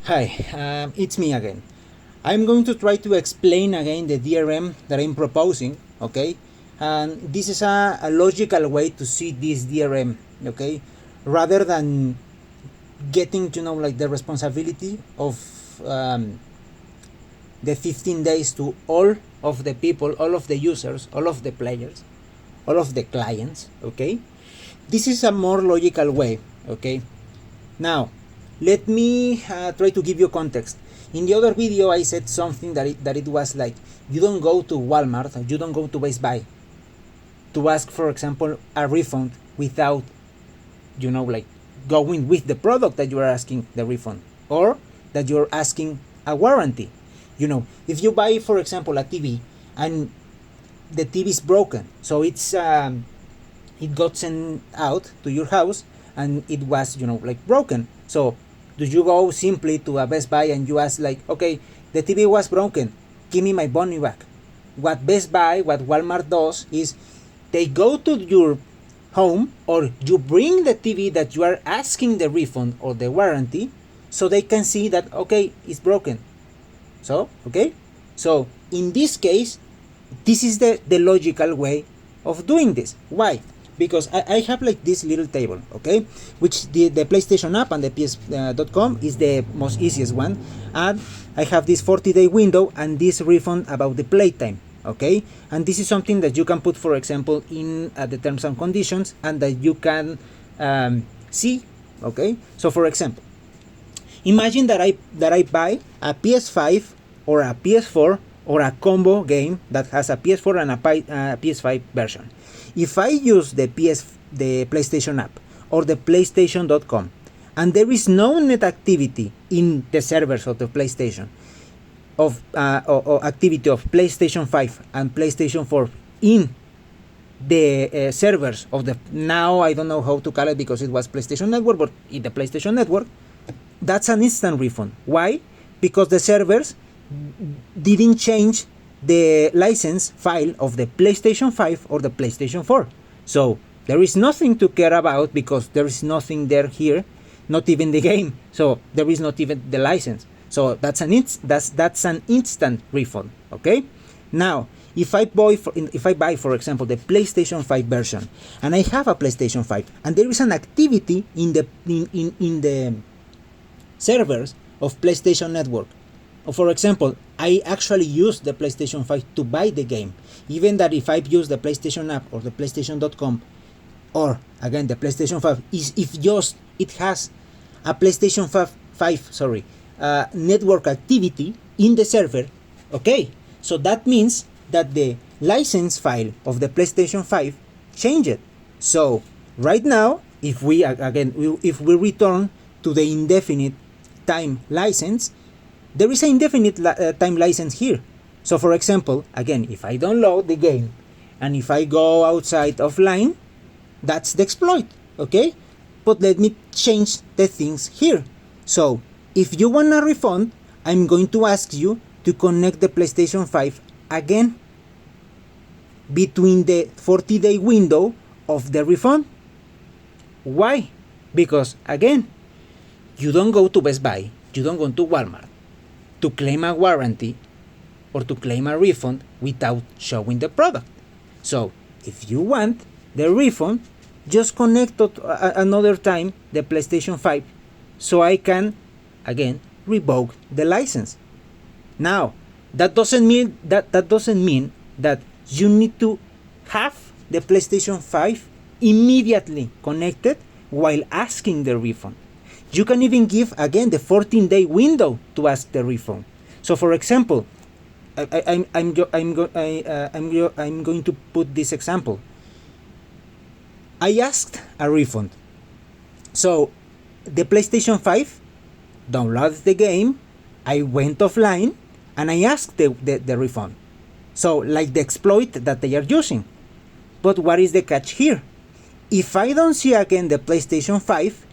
Hi, it's me again. I'm going to try to explain again the DRM that I'm proposing, okay? And this is a logical way to see this DRM, okay? Rather than getting to know like the responsibility of the 15 days to all of the people, all of the users, all of the players, all of the clients, okay? This is a more logical way, okay? Now, let me try to give you context. In the other video, I said something that it was like, you don't go to Walmart, you don't go to Best Buy to ask, for example, a refund without, like going with the product that you are asking the refund, or that you're asking a warranty. If you buy, for example, a TV and the TV is broken, so it got sent out to your house and it was like broken. So do you go simply to a Best Buy and you ask like, okay, the TV was broken, give me my money back? What Best Buy, what Walmart does is they go to your home, or you bring the TV that you are asking the refund or the warranty, so they can see that, okay, it's broken. So in this case, this is the logical way of doing this. Why? Because I have like this little table, okay, which the PlayStation app and the PS.com is the most easiest one, and I have this 40-day window and this refund about the playtime, okay, and this is something that you can put, for example, in the terms and conditions, and that you can see, okay. So for example, imagine that I buy a PS5 or a PS4 or a combo game that has a PS4 and a PS5 version. If I use the PlayStation app or the PlayStation.com, and there is no net activity in the servers of the PlayStation, or activity of PlayStation 5 and PlayStation 4 in the servers of the, now I don't know how to call it because it was PlayStation Network, but in the PlayStation Network, that's an instant refund. Why? Because the servers didn't change the license file of the PlayStation 5 or the PlayStation 4. So there is nothing to care about because there is nothing there here, not even the game. So there is not even the license. So that's an instant refund. Okay. Now, if I buy, for example, the PlayStation 5 version, and I have a PlayStation 5, and there is an activity in the servers of PlayStation Network. For example, I actually use the PlayStation 5 to buy the game. Even that if I use the PlayStation app or the PlayStation.com, or again the PlayStation 5, if just it has a PlayStation 5 network activity in the server, okay. So that means that the license file of the PlayStation 5 changed. So right now, if we return to the indefinite time license, there is an indefinite time license here. So for example, again, if I download the game and if I go outside offline, that's the exploit, okay? But let me change the things here. So if you want a refund, I'm going to ask you to connect the PlayStation 5 again between the 40-day window of the refund. Why? Because again, you don't go to Best Buy, you don't go to Walmart to claim a warranty or to claim a refund without showing the product. So if you want the refund, just connect another time the PlayStation 5 so I can again revoke the license. Now that doesn't mean that you need to have the PlayStation 5 immediately connected while asking the refund. You can even give again the 14-day window to ask the refund. So, for example, I'm going to put this example. I asked a refund. So, the PlayStation 5 downloaded the game. I went offline and I asked the refund. So, like the exploit that they are using. But what is the catch here? If I don't see again the PlayStation 5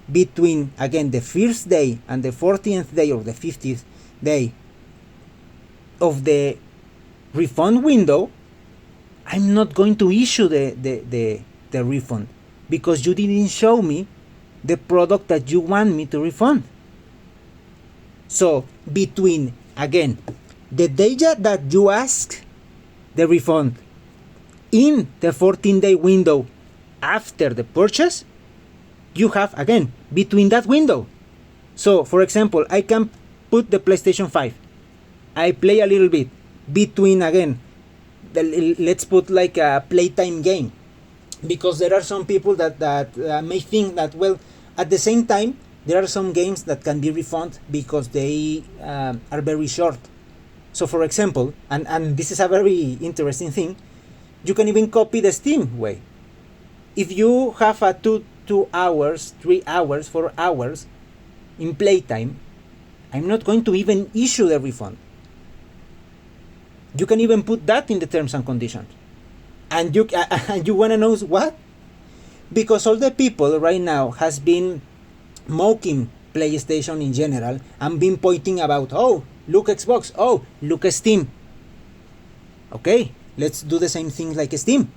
between again the first day and the 14th day or the 50th day of the refund window, I'm not going to issue the refund because you didn't show me the product that you want me to refund. So between, again, the data that you ask the refund in the 14-day window after the purchase, you have, again, between that window. So, for example, I can put the PlayStation 5. I play a little bit. Between, again, let's put like a playtime game. Because there are some people that may think that, well, at the same time, there are some games that can be refunded because they are very short. So, for example, and this is a very interesting thing, you can even copy the Steam way. If you have a 2 hours, 3 hours, 4 hours in playtime, I'm not going to even issue the refund. You can even put that in the terms and conditions. And you want to know what? Because all the people right now has been mocking PlayStation in general and been pointing about, oh, look Xbox, oh, look Steam. Okay, let's do the same thing like Steam.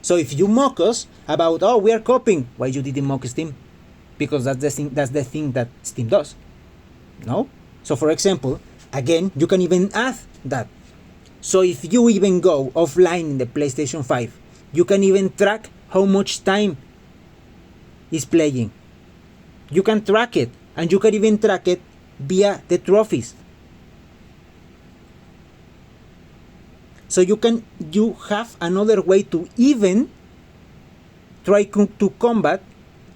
So if you mock us about, oh, we are copying, why you didn't mock Steam? Because that's the thing that Steam does. No? So for example, again, you can even add that. So if you even go offline in the PlayStation 5, you can even track how much time is playing. You can track it, and you can even track it via the trophies. So you have another way to even try to combat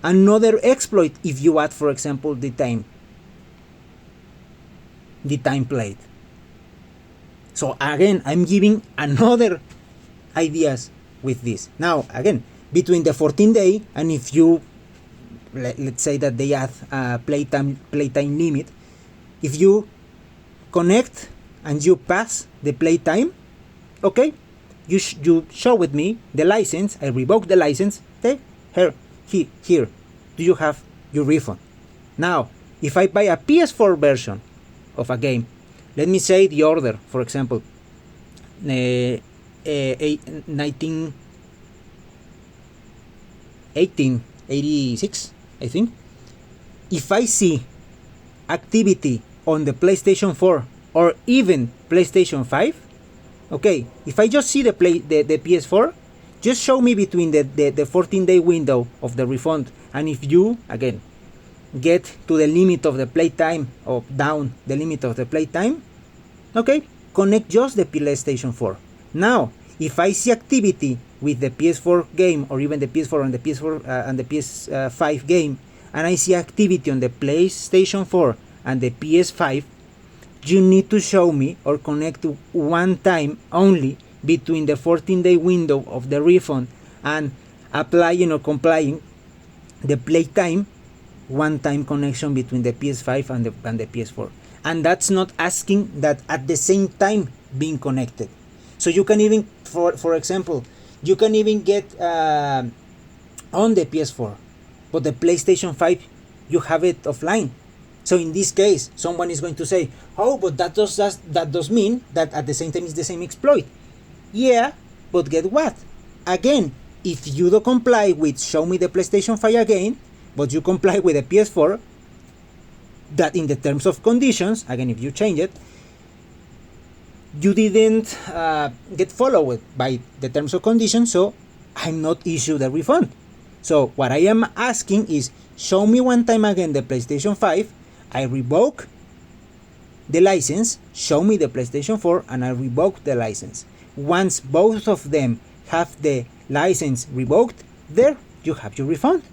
another exploit if you add, for example, the time played. So again, I'm giving another ideas with this. Now, again, between the 14-day and if you, let's say that they add a playtime limit, if you connect and you pass the playtime, okay, you show with me the license, I revoke the license, okay, here, do you have your refund? Now, if I buy a PS4 version of a game, let me say the order, for example, 1886, I think. If I see activity on the PlayStation 4 or even PlayStation 5, okay, if I just see the PS4, just show me between the 14-day window of the refund, and if you, again, get to the limit of the playtime or down the limit of the playtime, okay, connect just the PlayStation 4. Now, if I see activity with the PS4 game or even the PS4 and the PS4 and the PS5 game, and I see activity on the PlayStation 4 and the PS5, you need to show me or connect to one time only between the 14-day window of the refund and applying or complying the playtime, one time connection between the PS5 and the PS4. And that's not asking that at the same time being connected. So you can even, for example, you can even get on the PS4, but the PlayStation 5, you have it offline. So in this case, someone is going to say, oh, but that does mean that at the same time it's the same exploit. Yeah, but get what? Again, if you don't comply with show me the PlayStation 5 again, but you comply with the PS4, that in the terms of conditions, again, if you change it, you didn't get followed by the terms of conditions, so I'm not issue the refund. So what I am asking is, show me one time again the PlayStation 5, I revoke the license, show me the PlayStation 4, and I revoke the license. Once both of them have the license revoked, there you have your refund.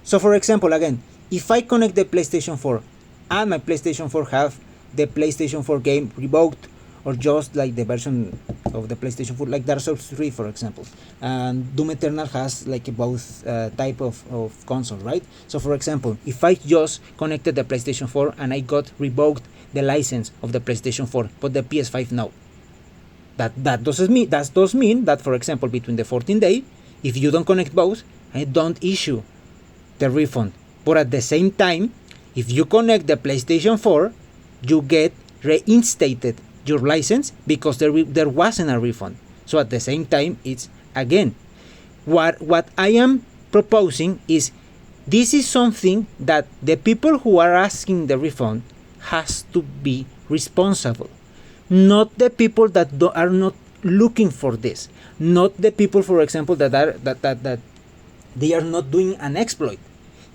So for example, again, if I connect the PlayStation 4 and my PlayStation 4 have the PlayStation 4 game revoked, or just like the version of the PlayStation 4, like Dark Souls 3, for example, and Doom Eternal has like both type of console, right? So for example, if I just connected the PlayStation 4 and I got revoked the license of the PlayStation 4, but the PS5 no, that does mean that, for example, between the 14-day, if you don't connect both, I don't issue the refund. But at the same time, if you connect the PlayStation 4, you get reinstated your license because there wasn't a refund. So at the same time, it's again, what I am proposing is, this is something that the people who are asking the refund has to be responsible. Not the people that are not looking for this. Not the people, for example, that they are not doing an exploit.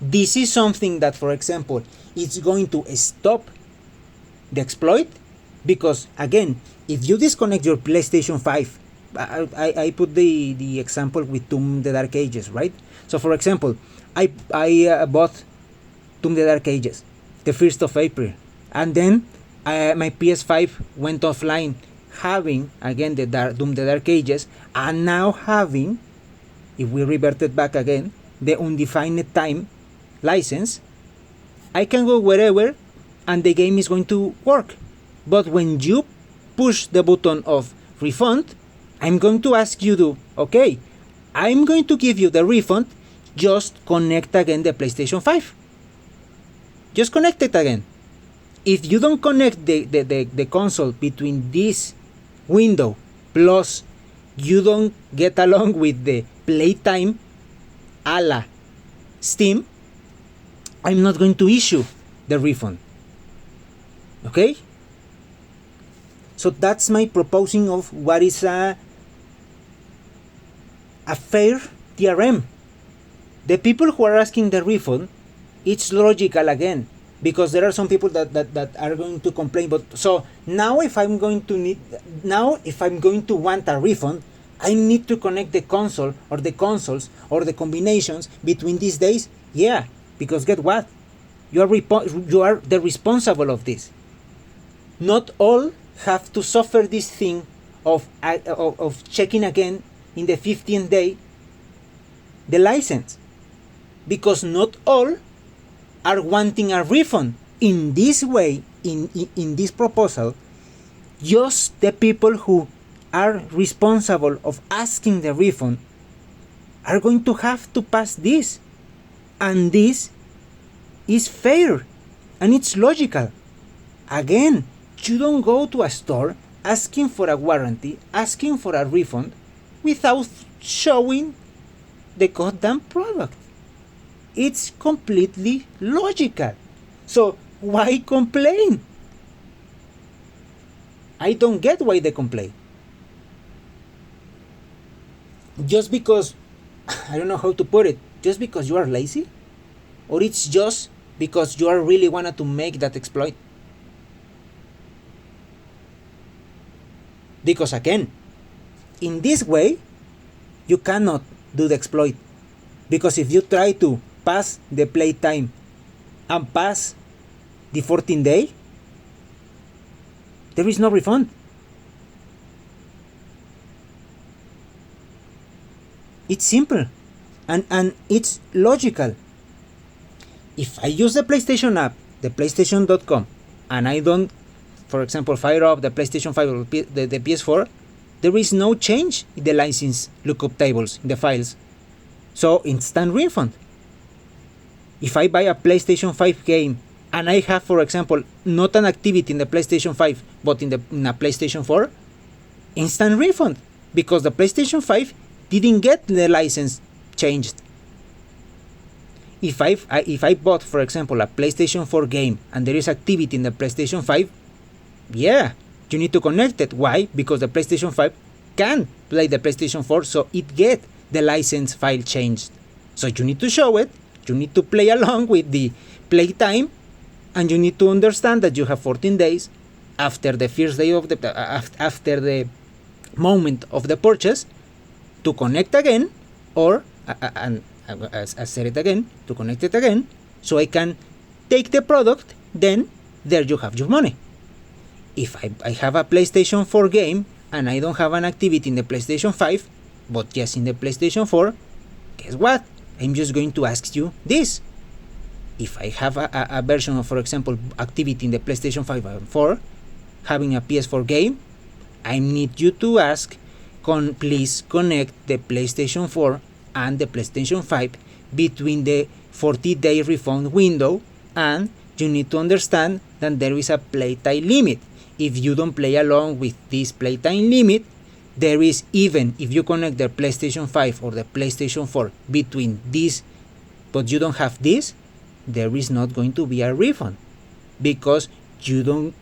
This is something that, for example, it's going to stop the exploit, because again, if you disconnect your PlayStation 5, I put the example with Tomb the Dark Ages, right? So for example, I bought Tomb the Dark Ages the 1st of April, and then my PS5 went offline, having again the Doom the Dark Ages, and now having, if we reverted back again, the undefined time license. I can go wherever and the game is going to work. But when you push the button of refund, I'm going to ask you to, okay, I'm going to give you the refund, just connect again the PlayStation 5. Just connect it again. If you don't connect the console between this window, plus you don't get along with the playtime a la Steam, I'm not going to issue the refund. Okay? So that's my proposing of what is a fair DRM. The people who are asking the refund, it's logical again, because there are some people that are going to complain. But so now if I'm going to want a refund, I need to connect the console or the consoles or the combinations between these days. Yeah, because get what? You are the responsible of this. Not all have to suffer this thing of checking again in the 15th day the license, because not all are wanting a refund. In this way, in this proposal, just the people who are responsible of asking the refund are going to have to pass this, and this is fair and it's logical. Again, you don't go to a store asking for a warranty, asking for a refund without showing the goddamn product. It's completely logical. So why complain? I don't get why they complain. Just because, I don't know how to put it, just because you are lazy? Or it's just because you are really wanted to make that exploit? Because again, in this way, you cannot do the exploit. Because if you try to pass the playtime and pass the 14th day, there is no refund. It's simple and it's logical. If I use the PlayStation app, the PlayStation.com, and I don't, for example, fire up the PlayStation 5 or the PS4, there is no change in the license lookup tables in the files. So instant refund. If I buy a PlayStation 5 game and I have, for example, not an activity in the PlayStation 5 but in a PlayStation 4, instant refund, because the PlayStation 5 didn't get the license changed. If I bought, for example, a PlayStation 4 game and there is activity in the PlayStation 5, yeah, you need to connect it. Why? Because the PlayStation 5 can play the PlayStation 4, so it get the license file changed. So you need to show it, you need to play along with the playtime, and you need to understand that you have 14 days after the first day of after the moment of the purchase to connect again, or and as I said it again, to connect it again, so I can take the product. Then there you have your money. If I have a PlayStation 4 game and I don't have an activity in the PlayStation 5, but yes in the PlayStation 4, guess what? I'm just going to ask you this. If I have a version of, for example, activity in the PlayStation 5 and 4, having a PS4 game, I need you to ask, please connect the PlayStation 4 and the PlayStation 5 between the 40-day refund window, and you need to understand that there is a playtime limit. If you don't play along with this playtime limit, there is, even if you connect the PlayStation 5 or the PlayStation 4 between this, but you don't have this, there is not going to be a refund, because you don't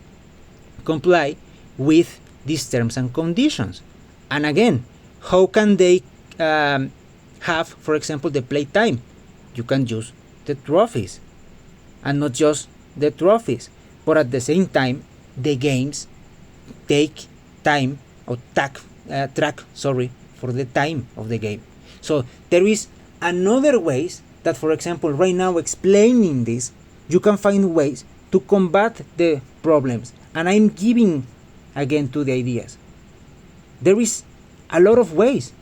comply with these terms and conditions. And again, how can they have, for example, the playtime? You can use the trophies, and not just the trophies, but at the same time, the games take time or track for the time of the game. So there is another ways that, for example, right now explaining this, you can find ways to combat the problems. And I'm giving again to the ideas. There is a lot of ways.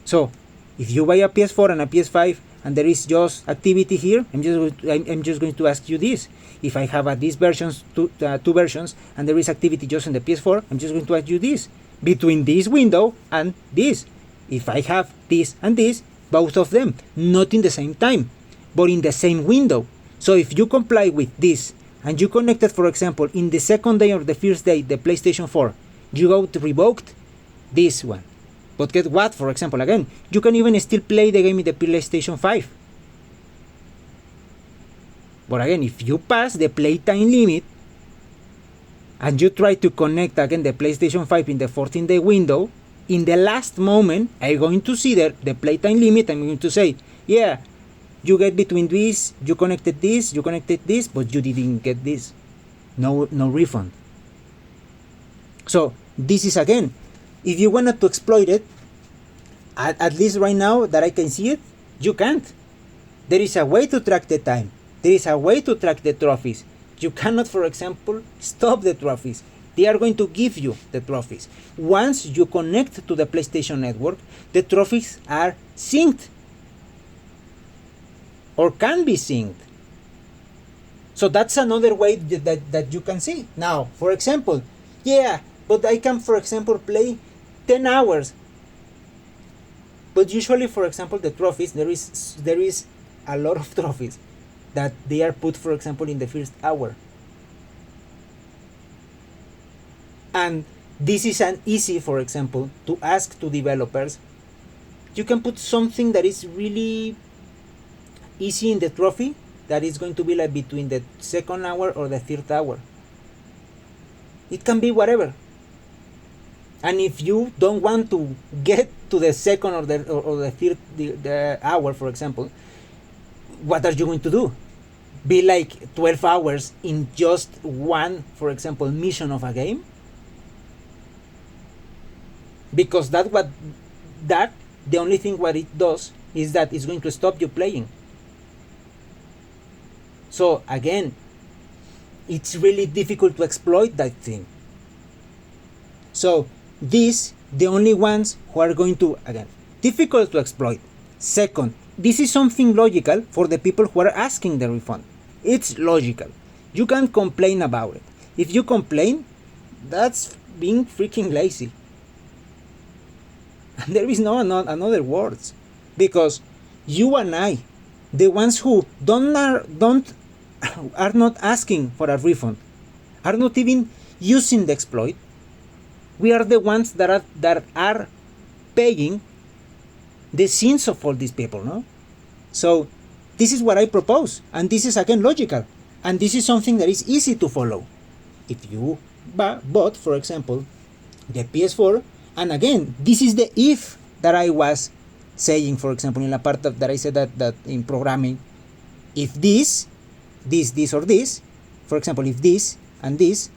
So if you buy a PS4 and a PS5 and there is just activity here, I'm just going to ask you this. If I have these versions, two versions, and there is activity just in the PS4, I'm just going to ask you this. Between this window and this. If I have this and this, both of them, not in the same time, but in the same window. So if you comply with this, and you connected, for example, in the second day or the first day, the PlayStation 4, you got revoked this one. But get what, for example, again, you can even still play the game in the PlayStation 5. But again, if you pass the playtime limit, and you try to connect again the PlayStation 5 in the 14-day window, in the last moment, I'm going to see the playtime limit, I'm going to say, yeah, you get between this, you connected this, but you didn't get this. No refund. So this is again, if you wanted to exploit it, at least right now that I can see it, you can't. There is a way to track the time. There is a way to track the trophies. You cannot, for example, stop the trophies. They are going to give you the trophies. Once you connect to the PlayStation Network, the trophies are synced or can be synced. So that's another way that you can see. Now, for example, yeah, but I can, for example, play 10 hours. But usually, for example, the trophies, there is a lot of trophies that they are put, for example, in the first hour. And this is an easy, for example, to ask to developers. You can put something that is really easy in the trophy, that is going to be like between the second hour or the third hour. It can be whatever. And if you don't want to get to the second or the third the hour, for example, what are you going to do? Be like 12 hours in just one, for example, mission of a game? Because the only thing what it does is that it's going to stop you playing. So again, it's really difficult to exploit that thing. So these, the only ones who are going to, again, difficult to exploit. Second, this is something logical for the people who are asking the refund. It's logical. You can't complain about it. If you complain, that's being freaking lazy. And there is no another words. Because you and I, the ones who are not asking for a refund, are not even using the exploit, we are the ones that are paying the sins of all these people, no? So this is what I propose, and this is again logical, and this is something that is easy to follow. If you bought, for example, the PS4, and again, this is the if that I was saying, for example, in la part that I said that in programming, if this, or this, for example, if this and this,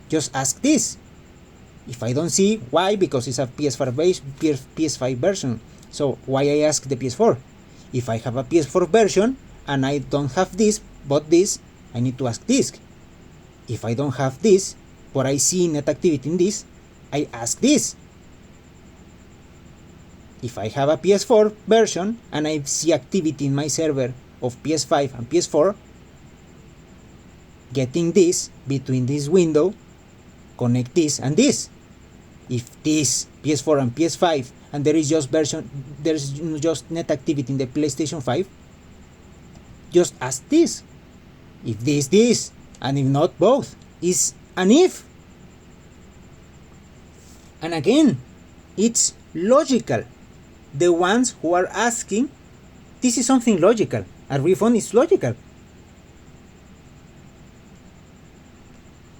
just ask this. If I don't see, why? Because it's a PS5 version. So why I ask the PS4? If I have a PS4 version and I don't have this, but this, I need to ask this. If I don't have this, but I see net activity in this, I ask this. If I have a PS4 version and I see activity in my server of PS5 and PS4, getting this between this window, connect this and this. If this PS4 and PS5 and there's just net activity in the PlayStation 5, just ask this. If this, and if not both, is an if. And again, it's logical. The ones who are asking, this is something logical. A refund is logical.